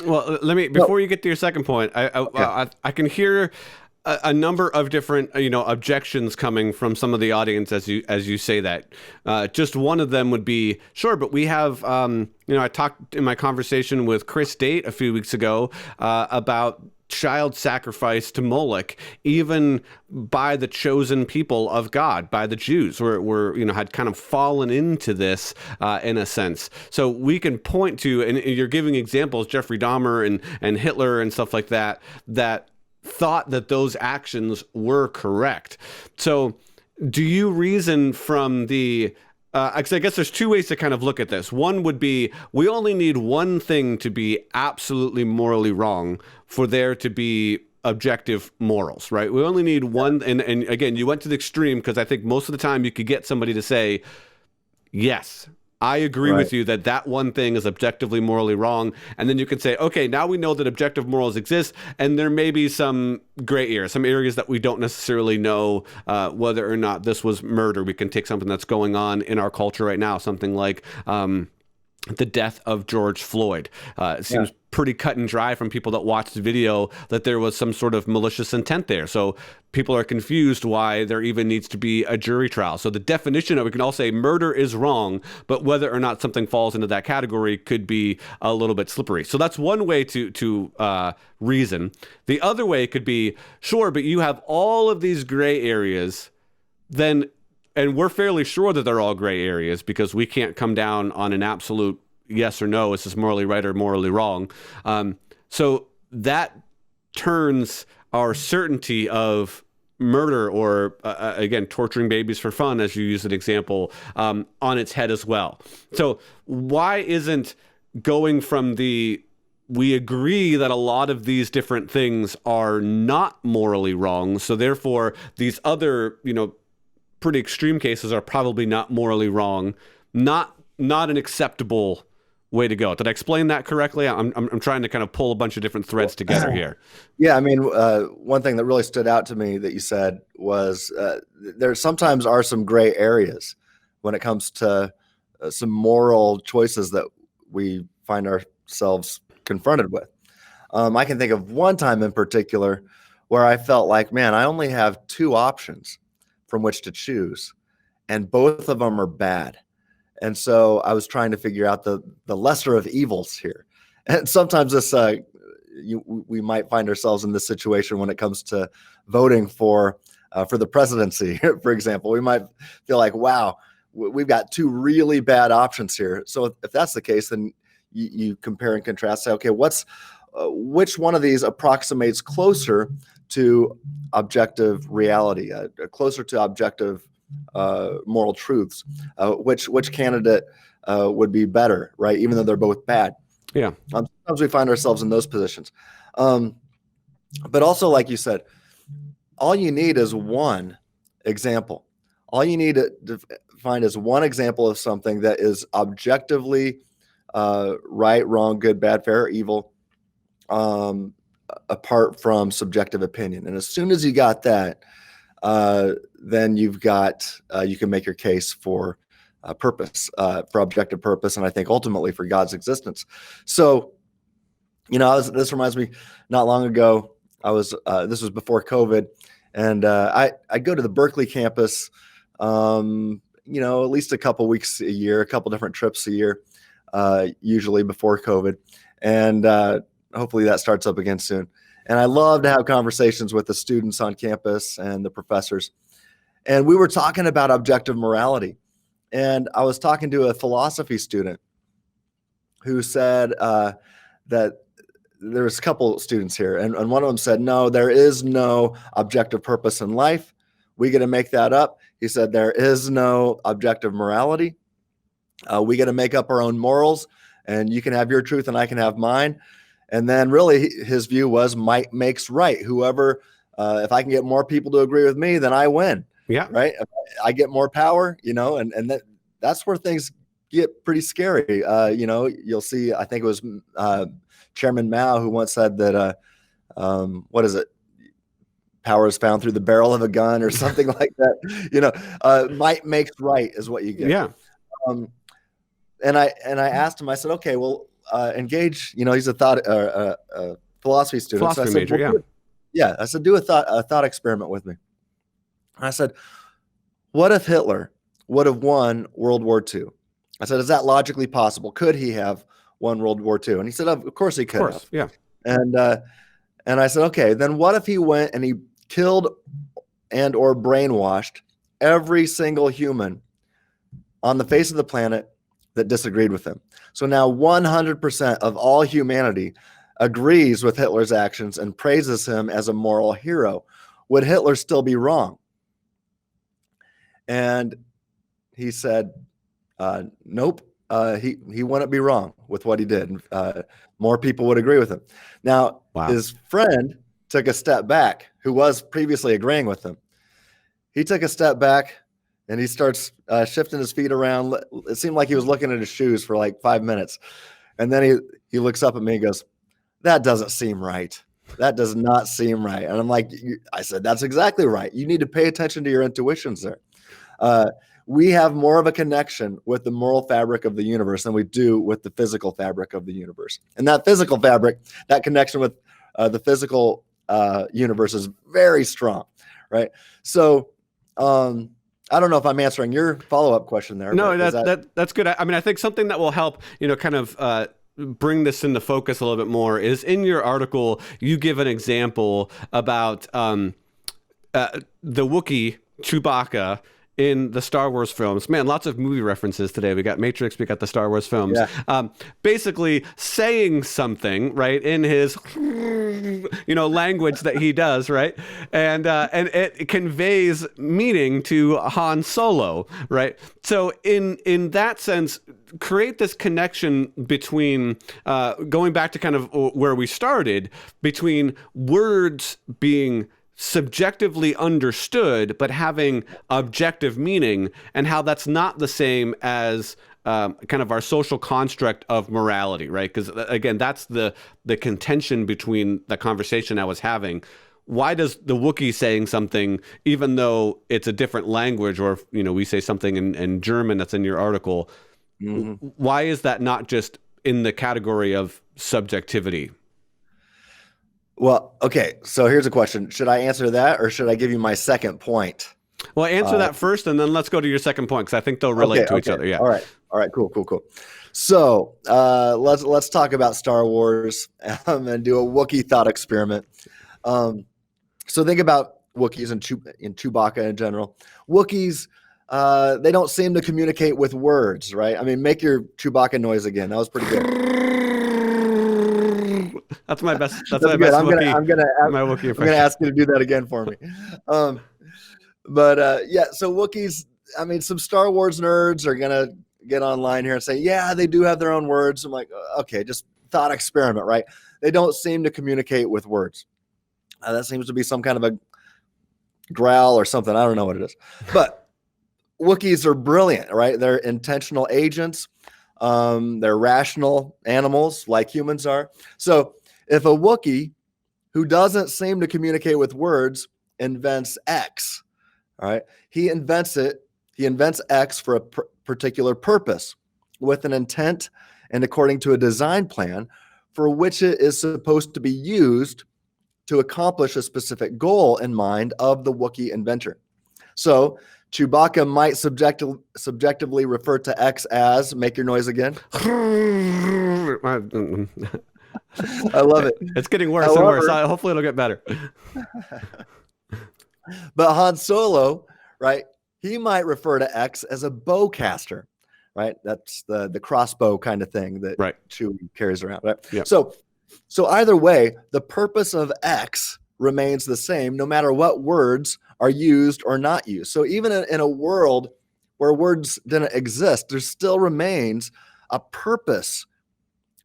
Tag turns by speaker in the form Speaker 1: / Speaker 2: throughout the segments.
Speaker 1: Well, let me
Speaker 2: No.
Speaker 1: before you get to your second point.
Speaker 2: Okay.
Speaker 1: I can hear a number of different objections coming from some of the audience as you say that. Just one of them would be sure, but we have I talked in my conversation with Chris Date a few weeks ago about child sacrifice to Moloch, even by the chosen people of God, by the Jews, were had kind of fallen into this in a sense. So we can point to, and you're giving examples, Jeffrey Dahmer and Hitler and stuff like that, that thought that those actions were correct. So do you reason from the I guess there's two ways to kind of look at this. One would be we only need one thing to be absolutely morally wrong for there to be objective morals, right? We only need one. And again, you went to the extreme because I think most of the time you could get somebody to say, yes, I agree
Speaker 2: Right.
Speaker 1: with you that that one thing is objectively morally wrong. And then you can say, okay, now we know that objective morals exist, and there may be some gray areas, some areas that we don't necessarily know whether or not this was murder. We can take something that's going on in our culture right now, something like the death of George Floyd. It
Speaker 2: Yeah.
Speaker 1: seems pretty cut and dry from people that watched the video that there was some sort of malicious intent there. So people are confused why there even needs to be a jury trial. So the definition of it, we can all say murder is wrong, but whether or not something falls into that category could be a little bit slippery. So that's one way to reason. The other way could be, sure, but you have all of these gray areas, then and we're fairly sure that they're all gray areas because we can't come down on an absolute yes or no, is this morally right or morally wrong. So that turns our certainty of murder or, again, torturing babies for fun, as you use an example, on its head as well. So why isn't going from the we agree that a lot of these different things are not morally wrong, so therefore these other, pretty extreme cases are probably not morally wrong, not an acceptable way to go. Did I explain that correctly? I'm trying to kind of pull a bunch of different threads together here.
Speaker 2: Yeah, I mean, one thing that really stood out to me that you said was there sometimes are some gray areas when it comes to some moral choices that we find ourselves confronted with. I can think of one time in particular where I felt like, man, I only have two options from which to choose, and both of them are bad. And so I was trying to figure out the lesser of evils here. And sometimes we might find ourselves in this situation when it comes to voting for the presidency, for example. We might feel like, wow, we've got two really bad options here. So if that's the case, then you compare and contrast. Say, okay, which one of these approximates closer to objective reality, closer to objective moral truths? Which candidate would be better, right? Even though they're both bad.
Speaker 1: Yeah.
Speaker 2: Sometimes we find ourselves in those positions. But also, like you said, all you need is one example. All you need to find is one example of something that is objectively right, wrong, good, bad, fair, or evil, apart from subjective opinion. And as soon as you got that, then you can make your case for purpose, for objective purpose, and I think ultimately for God's existence. So, this reminds me, not long ago, this was before COVID, and I'd go to the Berkeley campus, at least a couple weeks a year, a couple different trips a year, usually before COVID, and hopefully that starts up again soon. And I love to have conversations with the students on campus and the professors. And we were talking about objective morality. And I was talking to a philosophy student who said that there was a couple students here. And one of them said, no, there is no objective purpose in life. We got to make that up. He said, there is no objective morality. We got to make up our own morals. And you can have your truth and I can have mine. And then really his view was might makes right. Whoever, if I can get more people to agree with me, then I win.
Speaker 1: Yeah.
Speaker 2: Right. I get more power, and that's where things get pretty scary. You'll see, I think it was Chairman Mao who once said that, what is it? Power is found through the barrel of a gun or something like that. Might makes right is what you get.
Speaker 1: Yeah.
Speaker 2: And I asked him, I said, okay, well, engage. He's a philosophy student.
Speaker 1: Philosophy
Speaker 2: So I
Speaker 1: major,
Speaker 2: said, well, yeah. I said, do a thought experiment with me. And I said, what if Hitler would have won World War II? I said, is that logically possible? Could he have won World War II? And he said, of course he could have.
Speaker 1: Yeah.
Speaker 2: And I said, okay, then what if he went and he killed and or brainwashed every single human on the face of the planet that disagreed with him? So now 100% of all humanity agrees with Hitler's actions and praises him as a moral hero. Would Hitler still be wrong? And he said, nope. He wouldn't be wrong with what he did. More people would agree with him. Now, his friend took a step back, who was previously agreeing with him. He took a step back and he starts shifting his feet around. It seemed like he was looking at his shoes for like 5 minutes. And then he looks up at me and goes, that doesn't seem right. That does not seem right. And I'm like, I said, that's exactly right. You need to pay attention to your intuitions there. We have more of a connection with the moral fabric of the universe than we do with the physical fabric of the universe. And that physical fabric, that connection with the physical universe is very strong, right? So I don't know if I'm answering your follow-up question there.
Speaker 1: No, that's good. I mean, I think something that will help, kind of bring this into focus a little bit more is in your article, you give an example about the Wookie, Chewbacca, in the Star Wars films. Man, lots of movie references today. We got Matrix, we got the Star Wars films. Yeah. Basically saying something, right, in his, language that he does, right? And it conveys meaning to Han Solo, right? So in that sense, create this connection between, going back to kind of where we started, between words being subjectively understood but having objective meaning, and how that's not the same as kind of our social construct of morality, right? Because again, that's the contention between the conversation I was having. Why does the Wookiee saying something, even though it's a different language, or we say something in German that's in your article, why is that not just in the category of subjectivity?
Speaker 2: Well, okay. So here's a question. Should I answer that, or should I give you my second point?
Speaker 1: Well, answer that first, and then let's go to your second point, because I think they'll relate to each other. Yeah.
Speaker 2: All right. Cool. So let's talk about Star Wars and do a Wookiee thought experiment. So think about Wookiees and Chewbacca in general. Wookiees, they don't seem to communicate with words, right? I mean, make your Chewbacca noise again. That was pretty good.
Speaker 1: That's my best. That's my best.
Speaker 2: I'm gonna ask you to do that again for me. So Wookiees. I mean, some Star Wars nerds are gonna get online here and say, yeah, they do have their own words. I'm like, okay, just thought experiment, right? They don't seem to communicate with words. That seems to be some kind of a growl or something. I don't know what it is, but Wookiees are brilliant, right? They're intentional agents. They're rational animals like humans are. So if a Wookiee who doesn't seem to communicate with words invents X, all right, he invents X for a particular purpose with an intent and according to a design plan for which it is supposed to be used to accomplish a specific goal in mind of the Wookiee inventor. So Chewbacca might subjectively refer to X as, make your noise again. I love it.
Speaker 1: It's getting worse and worse. Hopefully it'll get better.
Speaker 2: But Han Solo, right, he might refer to X as a bowcaster, right? That's the crossbow kind of thing that Chewie carries around, right? Yep. So either way, the purpose of X remains the same no matter what words are used or not used. So even in a world where words didn't exist, there still remains a purpose,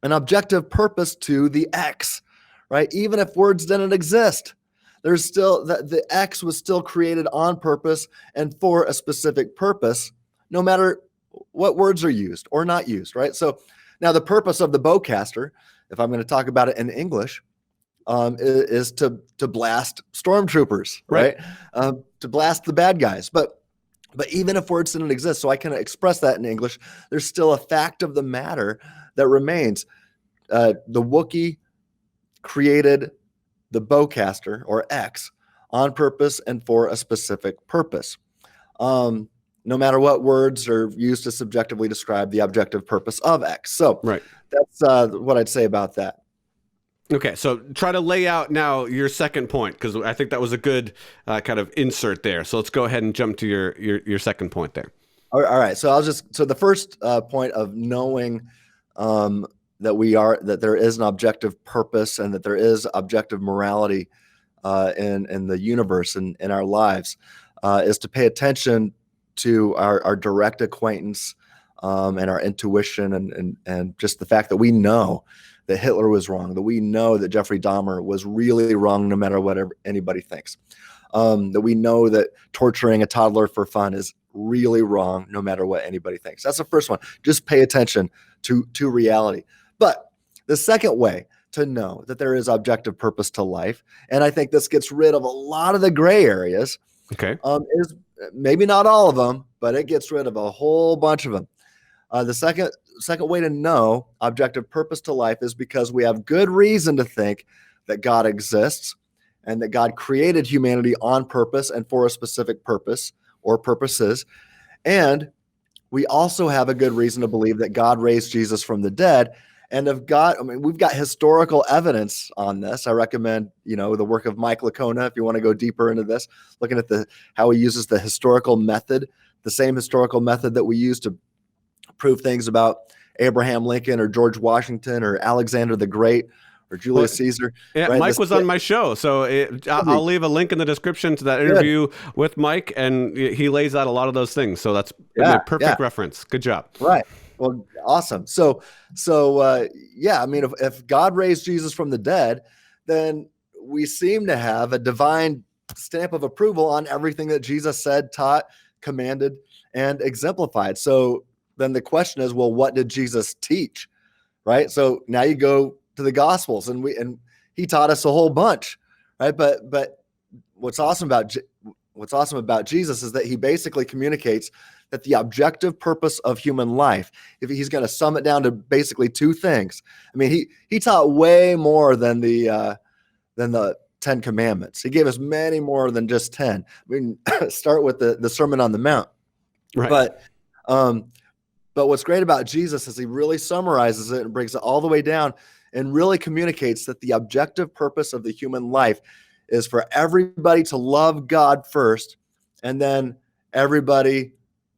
Speaker 2: an objective purpose to the X, right? Even if words didn't exist, there's still the X was still created on purpose and for a specific purpose, no matter what words are used or not used, right? So now the purpose of the bowcaster, if I'm going to talk about it in English, is to blast stormtroopers, right? To blast the bad guys. But even if words didn't exist, so I can express that in English, there's still a fact of the matter that remains. the Wookie created the bowcaster, or X, on purpose and for a specific purpose. No matter what words are used to subjectively describe the objective purpose of X. So
Speaker 1: Right.
Speaker 2: that's what I'd say about that.
Speaker 1: Okay, so try to lay out now your second point, because I think that was a good kind of insert there. So let's go ahead and jump to your second point there.
Speaker 2: All right. So the first point of knowing that there is an objective purpose and that there is objective morality in the universe and in our lives is to pay attention to our direct acquaintance and our intuition and just the fact that we know that Hitler was wrong, that we know that Jeffrey Dahmer was really wrong no matter what anybody thinks, that we know that torturing a toddler for fun is really wrong no matter what anybody thinks. That's the first one. Just pay attention to reality. But the second way to know that there is objective purpose to life, and I think this gets rid of a lot of the gray areas, is maybe not all of them, but it gets rid of a whole bunch of them. The second way to know objective purpose to life is because we have good reason to think that God exists and that God created humanity on purpose and for a specific purpose or purposes. And we also have a good reason to believe that God raised Jesus from the dead. And we've got historical evidence on this. I recommend, the work of Mike Lacona, if you want to go deeper into this, looking at how he uses the historical method, the same historical method that we use to prove things about Abraham Lincoln or George Washington or Alexander the Great or Julius Caesar.
Speaker 1: Yeah,
Speaker 2: right?
Speaker 1: Mike was on my show, so I'll leave a link in the description to that interview with Mike, and he lays out a lot of those things. So that's a perfect reference. Good job.
Speaker 2: Right. Well, awesome. So I mean, if God raised Jesus from the dead, then we seem to have a divine stamp of approval on everything that Jesus said, taught, commanded, and exemplified. So then the question is, well, what did Jesus teach? Right. So now you go to the Gospels, and he taught us a whole bunch, right? But what's awesome about Jesus is that he basically communicates that the objective purpose of human life, if he's going to sum it down to basically two things. I mean, he taught way more than the 10 Commandments. He gave us many more than just 10. We can start with the Sermon on the Mount,
Speaker 1: right?
Speaker 2: But what's great about Jesus is he really summarizes it and brings it all the way down and really communicates that the objective purpose of the human life is for everybody to love God first, and then everybody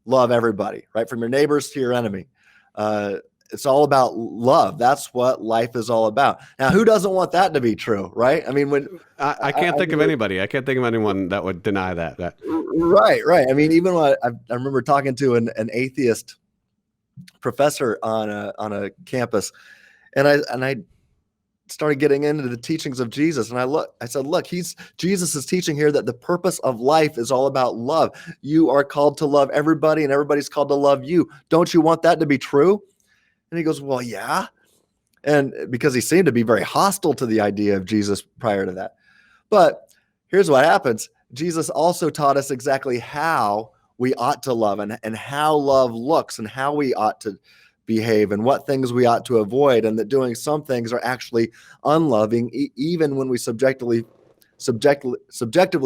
Speaker 2: love everybody, right? From your neighbors to your enemy. It's all about love. That's what life is all about. Now, who doesn't want that to be true, right? I mean,
Speaker 1: I can't think of anybody. I can't think of anyone that would deny that.
Speaker 2: Right. I mean, even when I remember talking to an atheist professor on a campus, and I started getting into the teachings of Jesus, and I said, look, Jesus is teaching here that the purpose of life is all about love. You are called to love everybody, and everybody's called to love you. Don't you want that to be true? And he goes, well, yeah. And because he seemed to be very hostile to the idea of Jesus prior to that. But here's what happens. Jesus also taught us exactly how we ought to love and how love looks and how we ought to behave and what things we ought to avoid, and that doing some things are actually unloving, even when we subjectively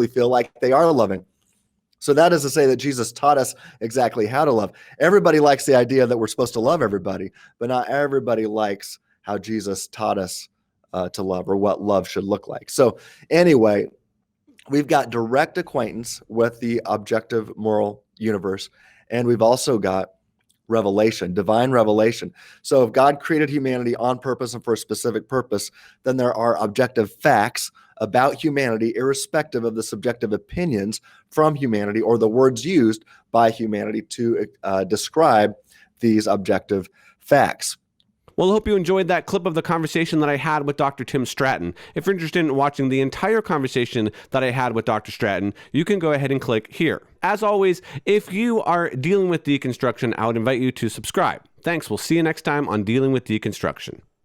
Speaker 2: feel like they are loving. So that is to say that Jesus taught us exactly how to love. Everybody likes the idea that we're supposed to love everybody, but not everybody likes how Jesus taught us to love, or what love should look like. So anyway, we've got direct acquaintance with the objective moral universe, and we've also got revelation, divine revelation. So if God created humanity on purpose and for a specific purpose, then there are objective facts about humanity, irrespective of the subjective opinions from humanity or the words used by humanity to describe these objective facts.
Speaker 1: Well, I hope you enjoyed that clip of the conversation that I had with Dr. Tim Stratton. If you're interested in watching the entire conversation that I had with Dr. Stratton, you can go ahead and click here. As always, if you are dealing with deconstruction, I would invite you to subscribe. Thanks. We'll see you next time on Dealing with Deconstruction.